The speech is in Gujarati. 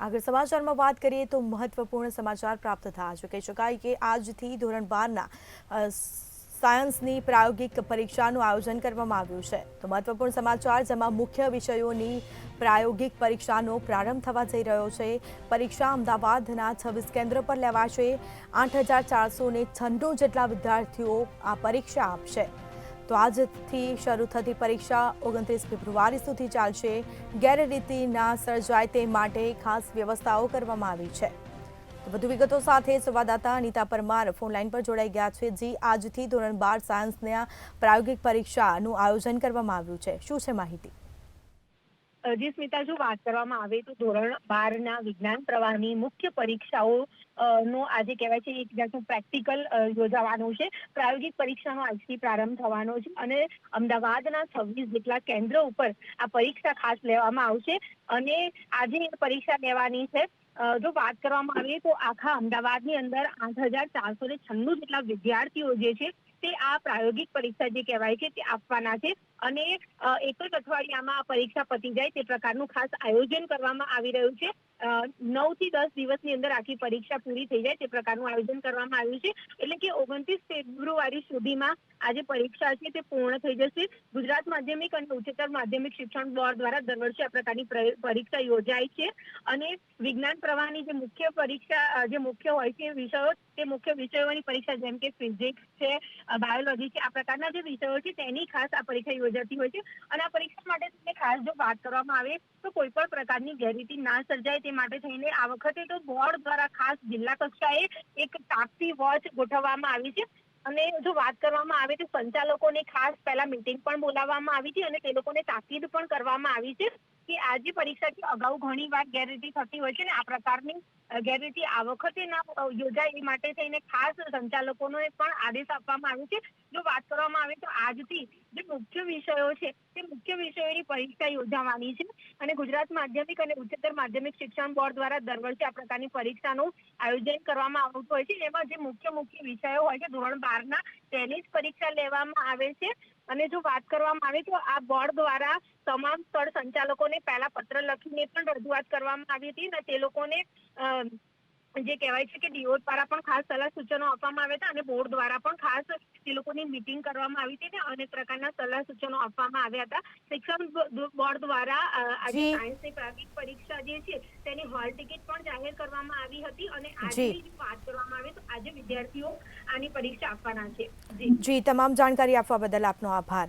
આગળ સમાચારમાં વાત કરીએ તો મહત્વપૂર્ણ સમાચાર પ્રાપ્ત થયા છે. કહી શકાય કે આજથી ધોરણ 12ના સાયન્સની પ્રાયોગિક પરીક્ષાનું આયોજન કરવામાં આવ્યું છે. તો મહત્વપૂર્ણ સમાચાર જેમાં મુખ્ય વિષયોની પ્રાયોગિક પરીક્ષાનો પ્રારંભ થવા જઈ રહ્યો છે. પરીક્ષા અમદાવાદના 26 કેન્દ્ર પર લેવાશે. 8,496 જેટલા વિદ્યાર્થીઓ આ પરીક્ષા આપશે. તો આજથી શરૂ થતી પરીક્ષા 29 ફેબ્રુઆરી સુધી ચાલશે. ગેરરીતિ ના સર્જાય તે માટે ખાસ વ્યવસ્થાઓ કરવામાં આવી છે. તો વધુ વિગતો સાથે સંવાદદાતા અનિતા પરમાર ફોનલાઈન પર જોડાઈ ગયા છે. જી, આજથી ધોરણ 12 સાયન્સના પ્રાયોગિક પરીક્ષાનું આયોજન કરવામાં આવ્યું છે. શું છે માહિતી? જી સ્મિતા, જો વાત કરવામાં આવે તો ધોરણ 12ના વિજ્ઞાન પ્રવાહની મુખ્ય પરીક્ષાઓ નો આજે કહેવાય છે એક જાતનું પ્રેક્ટિકલ યોજાવાનું છે. પ્રાયોગિક પરીક્ષાનો આજથી પ્રારંભ થવાનો છે અને અમદાવાદના 26 જેટલા કેન્દ્ર ઉપર આ પરીક્ષા ખાસ લેવામાં આવશે અને આજે પરીક્ષા લેવાની છે. જો વાત કરવામાં આવે તો આખા અમદાવાદની અંદર 8,496 જેટલા વિદ્યાર્થીઓ જે છે તે આ પ્રાયોગિક પરીક્ષા જે કહેવાય છે તે આપવાના છે અને એક જ અઠવાડિયામાં આ પરીક્ષા પતી જાય તે પ્રકારનું ખાસ આયોજન કરવામાં આવી રહ્યું છે. 9 થી 10 દિવસની અંદર આખી પરીક્ષા પૂરી થઈ જાય તે પ્રકારનું આયોજન કરવામાં આવ્યું છે. એટલે કે 29 ફેબ્રુઆરી સુધીમાં આ જે પરીક્ષા છે તે પૂર્ણ થઈ જશે. ગુજરાત માધ્યમિક અને ઉચ્ચતર માધ્યમિક શિક્ષણ બોર્ડ દ્વારા દર વર્ષે આ પ્રકારની પરીક્ષા યોજાય છે અને વિજ્ઞાન પ્રવાહની જે મુખ્ય પરીક્ષા જે મુખ્ય હોય છે વિષયો, તે મુખ્ય વિષયોની પરીક્ષા જેમ કે ફિઝિક્સ છે, બાયોલોજી છે, આ પ્રકારના જે વિષયો છે તેની ખાસ આ પરીક્ષા યોજાતી હોય છે અને આ પરીક્ષા માટે ખાસ જો વાત કરવામાં આવે તો કોઈ પણ પ્રકારની ગેરરીતિ ના સર્જાય તે માટે થઈને આ વખતે તો બોર્ડ દ્વારા ખાસ જિલ્લા કક્ષાએ એક તાકતી વોચ ગોઠવવામાં આવી છે. અને જો વાત કરવામાં આવે તો સંચાલકોને ખાસ પહેલા મીટિંગ પણ બોલાવવામાં આવી હતી અને તે લોકોને તાકીદ પણ કરવામાં આવી છે કે આજે પરીક્ષાથી અગાઉ ઘણી વાર ગેરરીતિ થતી હોય છે ને આ પ્રકારની ગેરરીતિ આ વખતે ના યોજાય એ માટે થઈને ખાસ સંચાલકોને પણ આદેશ આપવામાં આવ્યો છે. જો વાત કરવામાં આવે તો આજથી જે મુખ્ય વિષયો છે તે મુખ્ય વિષયોની પરીક્ષા યોજાવાની છે અને ગુજરાત માધ્યમિક અને ઉચ્ચતર માધ્યમિક શિક્ષણ બોર્ડ દ્વારા દર વર્ષે આ પ્રકારની પરીક્ષાનું આયોજન કરવામાં આવતું હોય છે. એમાં જે મુખ્ય વિષયો હોય છે ધોરણ 12ના તેની જ પરીક્ષા લેવામાં આવે છે. અને જો વાત કરવામાં આવે તો આ બોર્ડ દ્વારા તમામ સ્થળ સંચાલકોને પહેલા પત્ર લખીને પણ રજૂઆત કરવામાં આવી હતી અને તે લોકોને જે કહેવાય છે કે ડીઓ દ્વારા પણ ખાસ સલાહ સૂચનો આપવામાં આવ્યા હતા અને બોર્ડ દ્વારા પણ ખાસ તે લોકોની મીટિંગ કરવામાં આવી હતી અને અનેક પ્રકારના સલાહ સૂચનો આપવામાં આવ્યા હતા. શિક્ષણ બોર્ડ દ્વારા આજે સાયન્સની પ્રાયોગિક પરીક્ષા જે છે તેની હોલ ટિકિટ પણ જાહેર કરવામાં આવી હતી અને આજે વાત કરવામાં આવે તો આજે વિદ્યાર્થીઓ આની પરીક્ષા આપવાના છે. જી, તમામ જાણકારી આપવા બદલ આપનો આભાર.